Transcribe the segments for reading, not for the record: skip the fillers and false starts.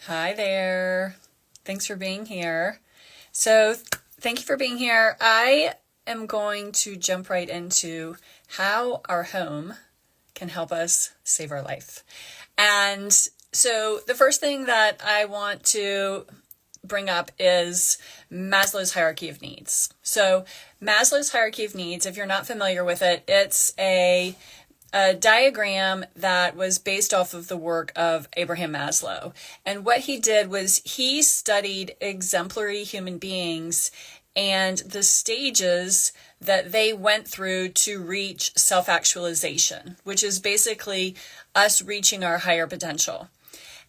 Hi there. Thanks for being here. So, thank you for being here. I am going to jump right into how our home can help us save our life. And so, the first thing that I want to bring up is Maslow's hierarchy of needs. So, Maslow's hierarchy of needs, if you're not familiar with it, it's a diagram that was based off of the work of Abraham Maslow. And what he did was he studied exemplary human beings and the stages that they went through to reach self-actualization, which is basically us reaching our higher potential.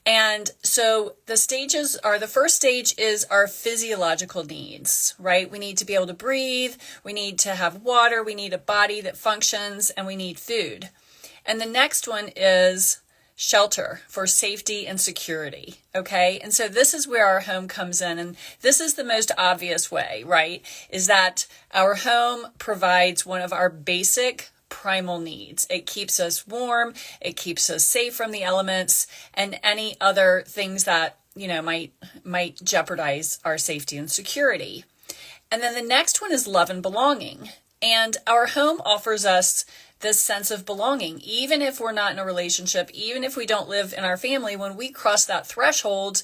And so the stages are, the first stage is our physiological needs, right? We need to be able to breathe, we need to have water, we need a body that functions, and we need food. And the next one is shelter for safety and security, okay? And so this is where our home comes in, and this is the most obvious way, right? Is that our home provides one of our basic primal needs. It keeps us warm, it keeps us safe from the elements and any other things that, might jeopardize our safety and security. And then the next one is love and belonging. And our home offers us this sense of belonging, even if we're not in a relationship, even if we don't live in our family. When we cross that threshold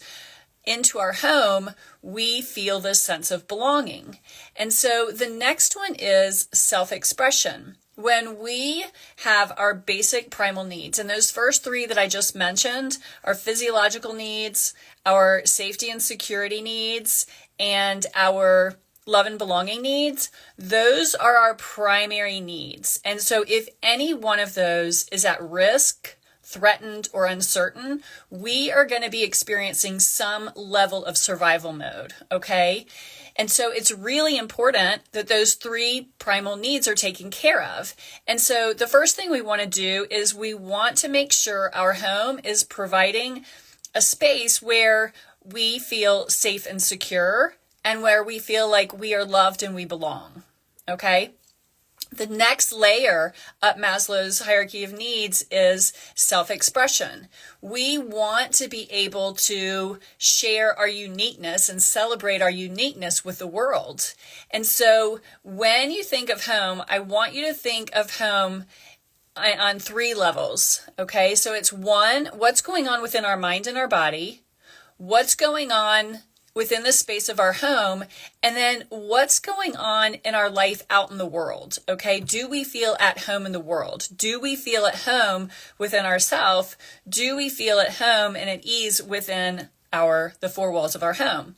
into our home, we feel this sense of belonging. And so the next one is self-expression. When we have our basic primal needs, and those first three that I just mentioned, our physiological needs, our safety and security needs, and our love and belonging needs, those are our primary needs. And so if any one of those is at risk, threatened, or uncertain, we are going to be experiencing some level of survival mode, okay? And so it's really important that those three primal needs are taken care of. And so the first thing we want to do is we want to make sure our home is providing a space where we feel safe and secure and where we feel like we are loved and we belong, okay? The next layer up Maslow's hierarchy of needs is self-expression. We want to be able to share our uniqueness and celebrate our uniqueness with the world. And so when you think of home, I want you to think of home on three levels, okay? So it's one, what's going on within our mind and our body, what's going on within the space of our home, and then what's going on in our life out in the world, okay? Do we feel at home in the world? Do we feel at home within ourselves? Do we feel at home and at ease within the four walls of our home?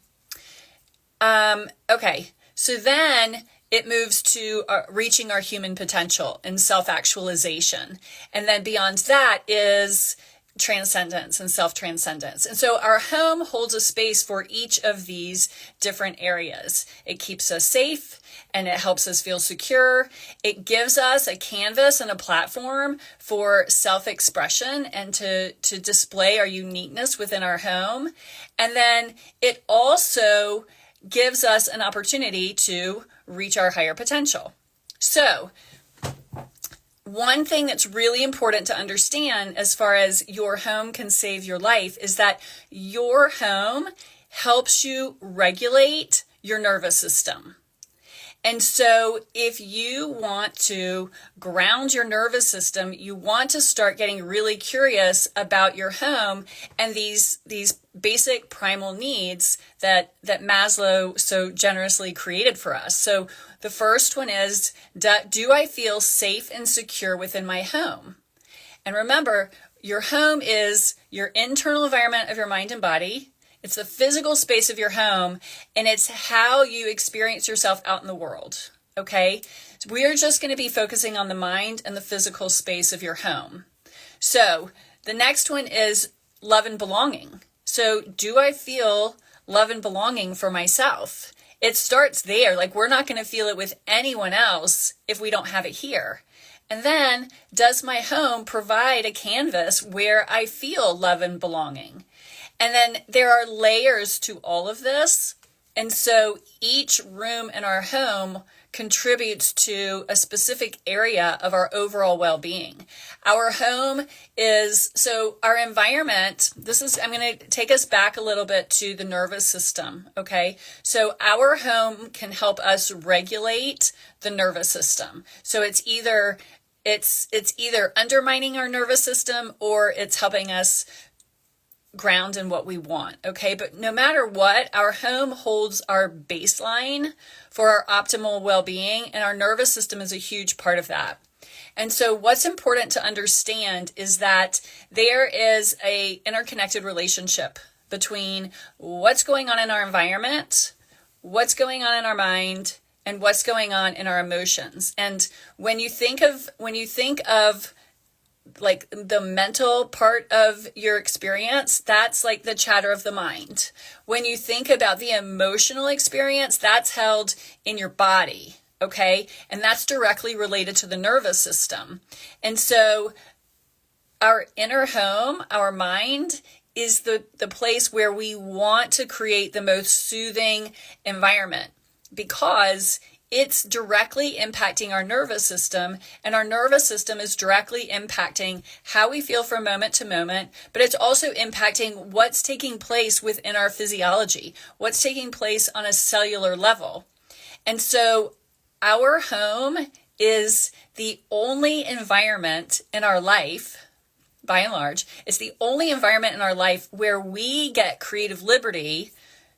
Okay, so then it moves to reaching our human potential and self-actualization. And then beyond that is transcendence and self-transcendence. And so our home holds a space for each of these different areas. It keeps us safe and it helps us feel secure. It gives us a canvas and a platform for self-expression and to display our uniqueness within our home. And then it also gives us an opportunity to reach our higher potential. So one thing that's really important to understand as far as your home can save your life is that your home helps you regulate your nervous system. And so if you want to ground your nervous system, you want to start getting really curious about your home and these basic primal needs that Maslow so generously created for us. So the first one is, do I feel safe and secure within my home? And remember, your home is your internal environment of your mind and body. It's the physical space of your home, and it's how you experience yourself out in the world, okay? So we are just going to be focusing on the mind and the physical space of your home. So the next one is love and belonging. So do I feel love and belonging for myself? It starts there. Like, we're not going to feel it with anyone else if we don't have it here. And then, does my home provide a canvas where I feel love and belonging? And then there are layers to all of this. And so each room in our home contributes to a specific area of our overall well-being. Our home is, so our environment, I'm going to take us back a little bit to the nervous system, okay? So our home can help us regulate the nervous system. So it's either undermining our nervous system or it's helping us ground in what we want, okay? But no matter what, our home holds our baseline for our optimal well-being, and our nervous system is a huge part of that. And so what's important to understand is that there is a interconnected relationship between what's going on in our environment, what's going on in our mind, and what's going on in our emotions. And when you think of like the mental part of your experience, that's like the chatter of the mind. When you think about the emotional experience, that's held in your body, okay? And that's directly related to the nervous system. And so our inner home, our mind, is the place where we want to create the most soothing environment, because it's directly impacting our nervous system, and our nervous system is directly impacting how we feel from moment to moment, but it's also impacting what's taking place within our physiology, what's taking place on a cellular level. And so our home is the only environment in our life, by and large, it's the only environment in our life where we get creative liberty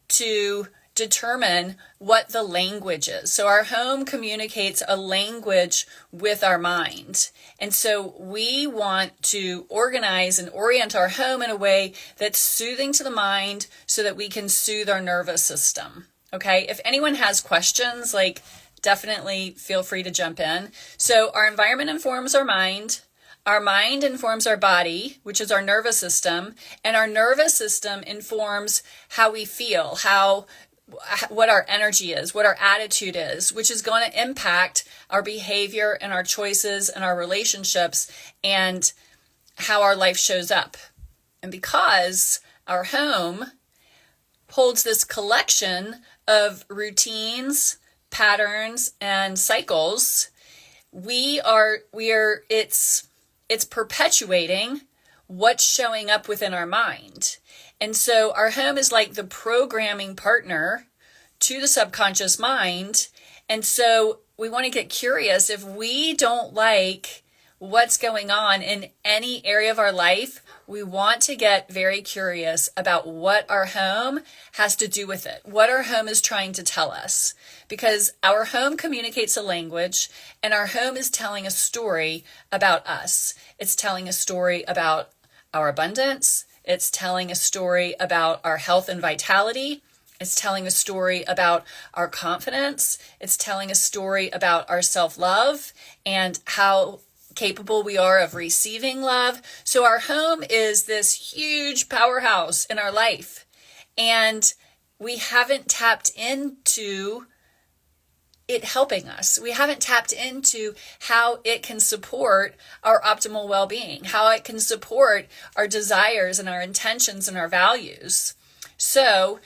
to determine what the language is. So our home communicates a language with our mind. And so we want to organize and orient our home in a way that's soothing to the mind so that we can soothe our nervous system. Okay? If anyone has questions, definitely feel free to jump in. So our environment informs our mind. Our mind informs our body, which is our nervous system, and our nervous system informs how we feel, what our energy is, what our attitude is, which is going to impact our behavior and our choices and our relationships and how our life shows up. And because our home holds this collection of routines, patterns, and cycles, it's perpetuating what's showing up within our mind. And so our home is like the programming partner to the subconscious mind. And so we want to get curious. If we don't like what's going on in any area of our life, we want to get very curious about what our home has to do with it, what our home is trying to tell us. Because our home communicates a language, and our home is telling a story about us. It's telling a story about our abundance. It's telling a story about our health and vitality. It's telling a story about our confidence. It's telling a story about our self-love and how capable we are of receiving love. So our home is this huge powerhouse in our life, and we haven't tapped into it helping us. We haven't tapped into how it can support our optimal well-being, how it can support our desires and our intentions and our values. So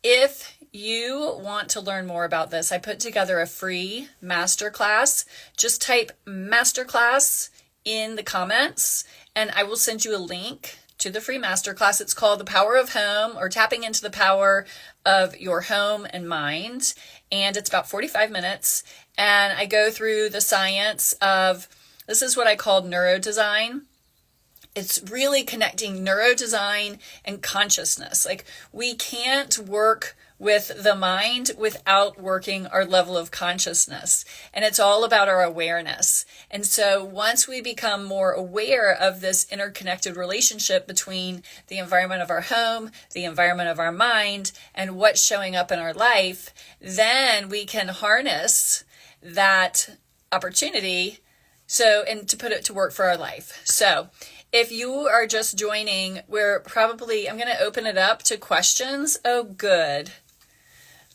if you want to learn more about this, I put together a free masterclass. Just type masterclass in the comments and I will send you a link to the free masterclass. It's called The Power of Home, or Tapping into the Power of Your Home and Mind. And it's about 45 minutes. And I go through the science of, this is what I call neurodesign. It's really connecting neurodesign and consciousness. We can't work with the mind without working our level of consciousness. And it's all about our awareness. And so once we become more aware of this interconnected relationship between the environment of our home, the environment of our mind, and what's showing up in our life, then we can harness that opportunity and to put it to work for our life. So if you are just joining, I'm going to open it up to questions. Oh, good.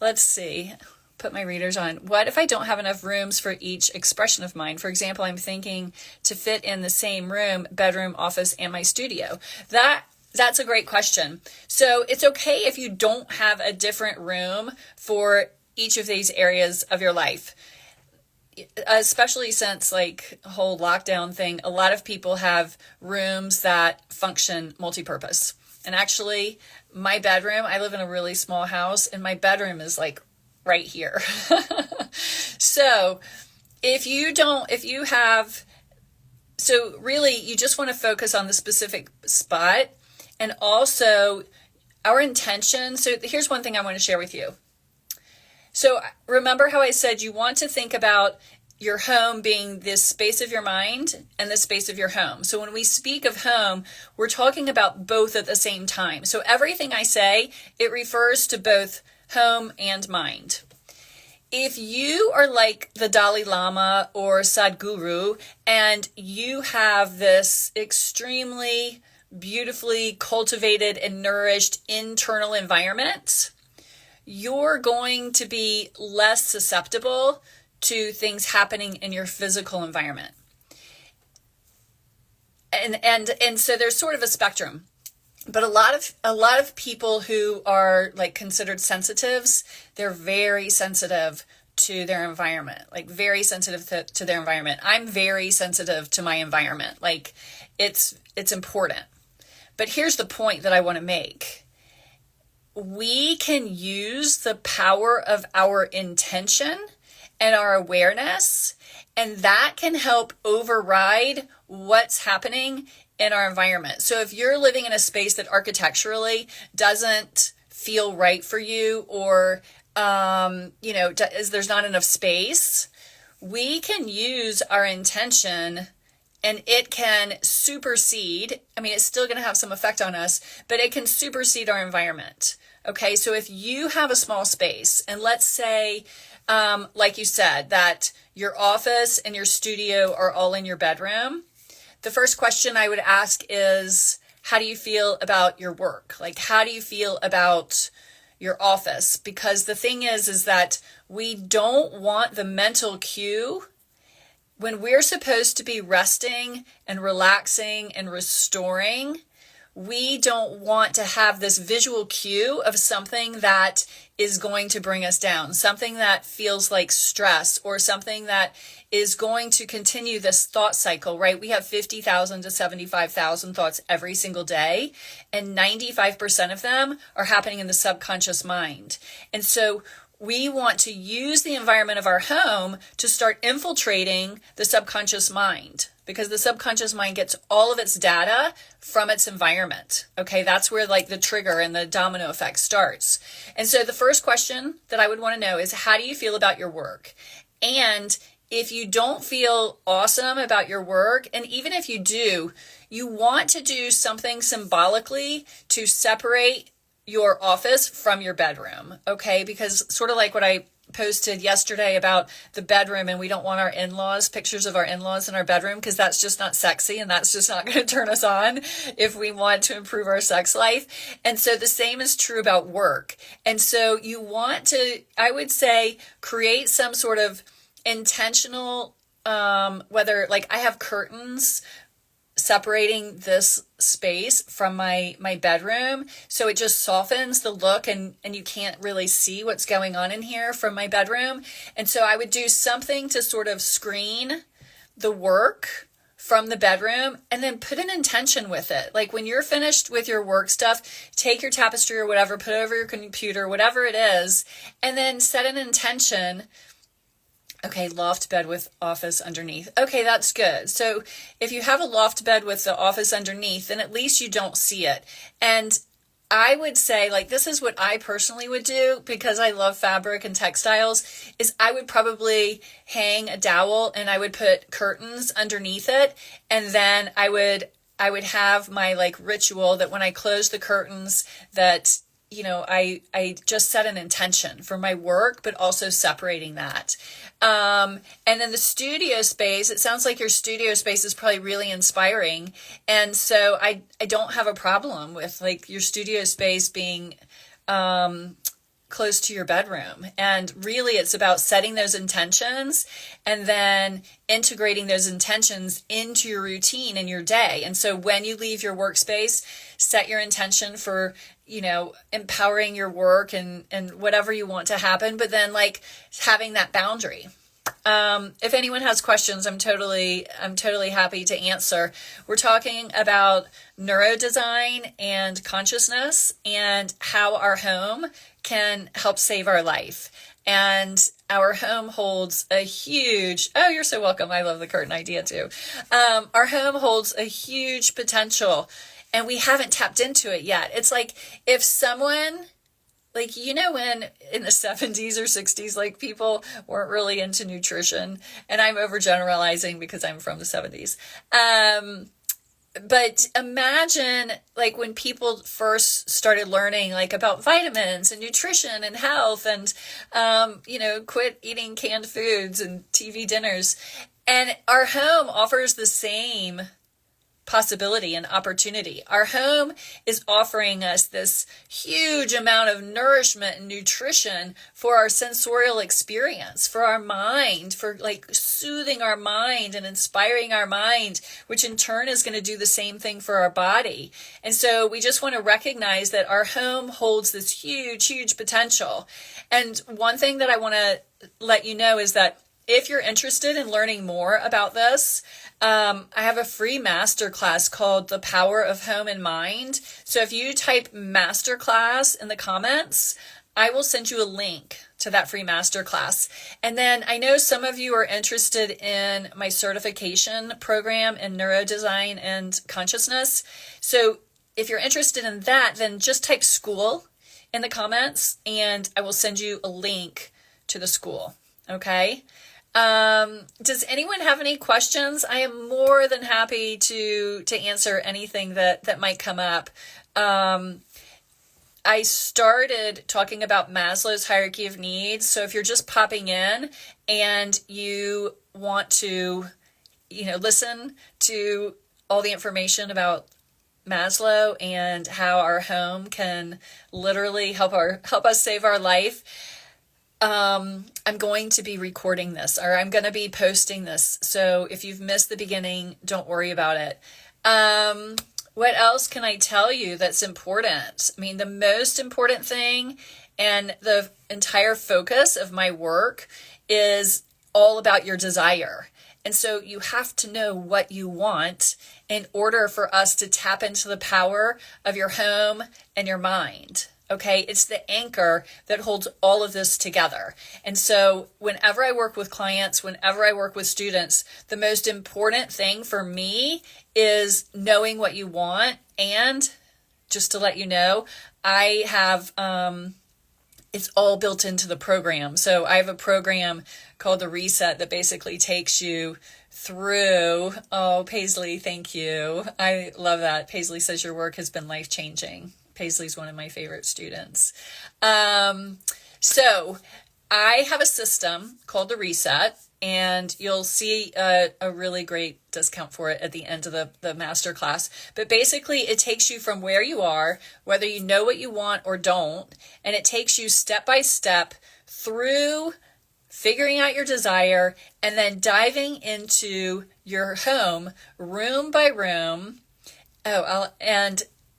Let's see. Put my readers on. What if I don't have enough rooms for each expression of mine? For example, I'm thinking to fit in the same room, bedroom, office, and my studio. That's a great question. So it's okay if you don't have a different room for each of these areas of your life. especially since like the whole lockdown thing, a lot of people have rooms that function multi-purpose. And actually, my bedroom, I live in a really small house, and my bedroom is like right here. So so really you just want to focus on the specific spot, and also our intention. So here's one thing I want to share with you. So remember how I said you want to think about your home being this space of your mind and the space of your home. So when we speak of home, we're talking about both at the same time. So everything I say, it refers to both home and mind. If you are like the Dalai Lama or Sadhguru, and you have this extremely beautifully cultivated and nourished internal environment, you're going to be less susceptible to things happening in your physical environment. And so there's sort of a spectrum. But a lot of people who are like considered sensitives, they're very sensitive to their environment, like very sensitive to their environment. I'm very sensitive to my environment. Like it's important. But here's the point that I want to make. We can use the power of our intention and our awareness, and that can help override what's happening in our environment. So if you're living in a space that architecturally doesn't feel right for you, or there's not enough space, we can use our intention, and it can supersede. I mean, it's still going to have some effect on us, but it can supersede our environment. Okay, so if you have a small space, and let's say, like you said, that your office and your studio are all in your bedroom, the first question I would ask is, how do you feel about your work? Like, how do you feel about your office? Because the thing is that we don't want the mental cue when we're supposed to be resting and relaxing and restoring. We don't want to have this visual cue of something that is going to bring us down, something that feels like stress, or something that is going to continue this thought cycle, right? We have 50,000 to 75,000 thoughts every single day, and 95% of them are happening in the subconscious mind. And so we want to use the environment of our home to start infiltrating the subconscious mind, because the subconscious mind gets all of its data from its environment. Okay, that's where like the trigger and the domino effect starts. And so the first question that I would want to know is, how do you feel about your work? And if you don't feel awesome about your work, and even if you do, you want to do something symbolically to separate your office from your bedroom, okay? Because sort of like what I posted yesterday about the bedroom, and we don't want our in-laws, pictures of our in-laws in our bedroom, because that's just not sexy, and that's just not going to turn us on if we want to improve our sex life. And so the same is true about work. And so you want to, I would say, create some sort of intentional, whether like I have curtains separating this space from my bedroom, so it just softens the look, and you can't really see what's going on in here from my bedroom. And so I would do something to sort of screen the work from the bedroom, and then put an intention with it. Like when you're finished with your work stuff, take your tapestry or whatever, put it over your computer, whatever it is, and then set an intention. Okay, loft bed with office underneath. Okay, that's good. So if you have a loft bed with the office underneath, then at least you don't see it. And I would say, like, this is what I personally would do, because I love fabric and textiles, is I would probably hang a dowel, and I would put curtains underneath it. And then I would have my like ritual that when I close the curtains, that I just set an intention for my work, but also separating that. And then the studio space, it sounds like your studio space is probably really inspiring. And so I don't have a problem with like your studio space being close to your bedroom. And really it's about setting those intentions and then integrating those intentions into your routine in your day. And so when you leave your workspace, set your intention for empowering your work and whatever you want to happen, but then like having that boundary. If anyone has questions, I'm totally happy to answer. We're talking about neurodesign and consciousness and how our home can help save our life. And our home holds a huge, oh, you're so welcome. I love the curtain idea too. Our home holds a huge potential and we haven't tapped into it yet. It's like if someone, like, you know, when in the 70s or 60s, like people weren't really into nutrition, and I'm overgeneralizing because I'm from the 70s. But imagine like when people first started learning like about vitamins and nutrition and health and, quit eating canned foods and TV dinners. And our home offers the same possibility and opportunity. Our home is offering us this huge amount of nourishment and nutrition for our sensorial experience, for our mind, for like soothing our mind and inspiring our mind, which in turn is going to do the same thing for our body. And so we just want to recognize that our home holds this huge, huge potential. And one thing that I want to let you know is that if you're interested in learning more about this, I have a free masterclass called The Power of Home and Mind. So if you type masterclass in the comments, I will send you a link to that free masterclass. And then I know some of you are interested in my certification program in neurodesign and consciousness. So if you're interested in that, then just type school in the comments and I will send you a link to the school. Okay. Does anyone have any questions? I am more than happy to answer anything that might come up. I started talking about Maslow's hierarchy of needs. So if you're just popping in and you want to, listen to all the information about Maslow and how our home can literally help us save our life, I'm going to be recording this, or I'm going to be posting this. So if you've missed the beginning, don't worry about it. What else can I tell you that's important? I mean, the most important thing and the entire focus of my work is all about your desire. And so you have to know what you want in order for us to tap into the power of your home and your mind. Okay, it's the anchor that holds all of this together. And so whenever I work with clients, whenever I work with students, the most important thing for me is knowing what you want. And just to let you know, I have, it's all built into the program. So I have a program called the Reset that basically takes you through, oh, Paisley, thank you. I love that. Paisley says your work has been life-changing. Paisley's one of my favorite students. So I have a system called the Reset, and you'll see a really great discount for it at the end of the masterclass. But basically, it takes you from where you are, whether you know what you want or don't, and it takes you step by step through figuring out your desire and then diving into your home room by room.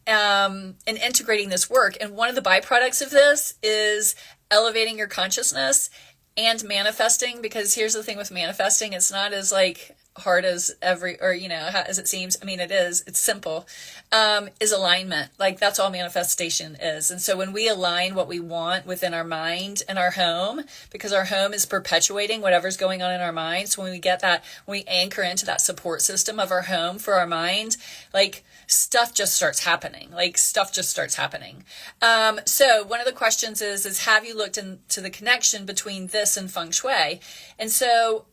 And integrating this work. And one of the byproducts of this is elevating your consciousness and manifesting, because here's the thing with manifesting, it's not as like hard as as it seems. I mean, it is, it's simple, is alignment. Like that's all manifestation is. And so when we align what we want within our mind and our home, because our home is perpetuating whatever's going on in our mind. So when we get that, when we anchor into that support system of our home for our mind, like stuff just starts happening. So one of the questions is have you looked into the connection between this and feng shui? And so,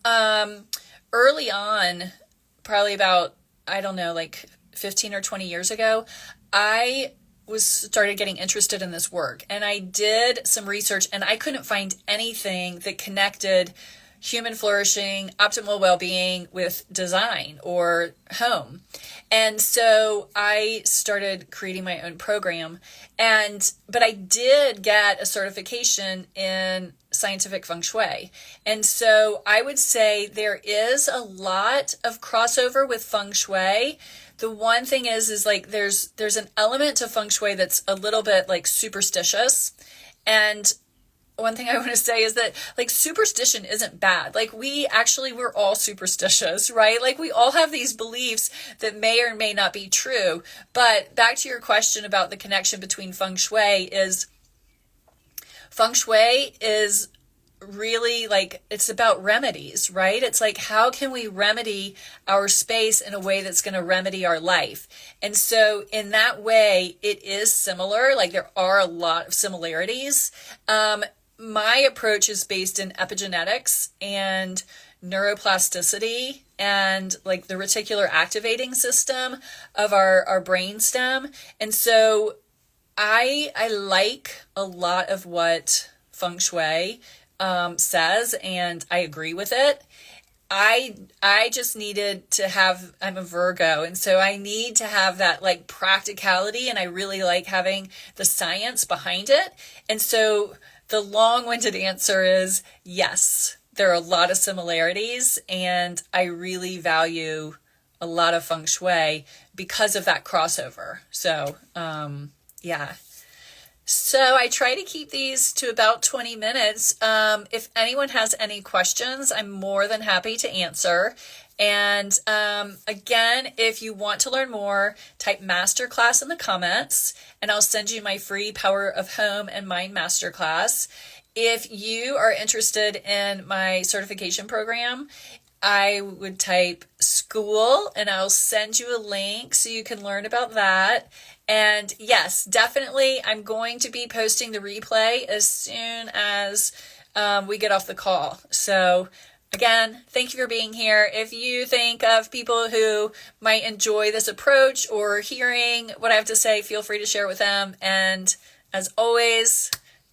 early on, probably about, 15 or 20 years ago, I started getting interested in this work, and I did some research, and I couldn't find anything that connected human flourishing, optimal well-being with design or home. And so I started creating my own program, but I did get a certification in scientific feng shui. And so I would say there is a lot of crossover with feng shui. The one thing is like there's an element to feng shui that's a little bit like superstitious, and one thing I want to say is that like superstition isn't bad. Like we're all superstitious, right? Like we all have these beliefs that may or may not be true. But back to your question about the connection between feng shui is really like, it's about remedies, right? It's like, how can we remedy our space in a way that's going to remedy our life? And so in that way, it is similar. Like there are a lot of similarities. My approach is based in epigenetics and neuroplasticity and like the reticular activating system of our brain stem. And so I like a lot of what feng shui says, and I agree with it. I just needed to have, I'm a Virgo, and so I need to have that like practicality, and I really like having the science behind it. And so the long-winded answer is yes, there are a lot of similarities, and I really value a lot of feng shui because of that crossover. So, yeah. So I try to keep these to about 20 minutes. If anyone has any questions, I'm more than happy to answer. And again, if you want to learn more, type masterclass in the comments, and I'll send you my free Power of Home and Mind Masterclass. If you are interested in my certification program, I would type school and I'll send you a link so you can learn about that. And yes, definitely, I'm going to be posting the replay as soon as we get off the call. So again, thank you for being here. If you think of people who might enjoy this approach or hearing what I have to say, feel free to share with them. And as always,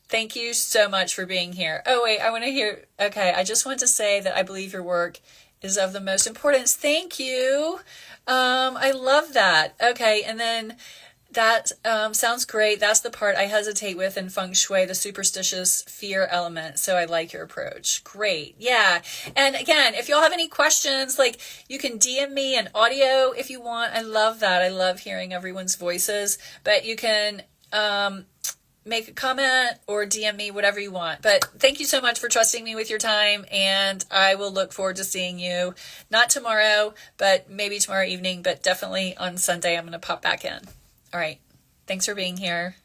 thank you so much for being here. Oh, wait, I want to hear. Okay, I just want to say that I believe your work is of the most importance. Thank you. I love that. Okay, and then that sounds great. That's the part I hesitate with in feng shui, the superstitious fear element. So I like your approach. Great. Yeah. And again, if y'all have any questions, like you can DM me an audio if you want. I love that. I love hearing everyone's voices, but you can make a comment or DM me, whatever you want. But thank you so much for trusting me with your time, and I will look forward to seeing you, not tomorrow, but maybe tomorrow evening, but definitely on Sunday I'm going to pop back in. All right. Thanks for being here.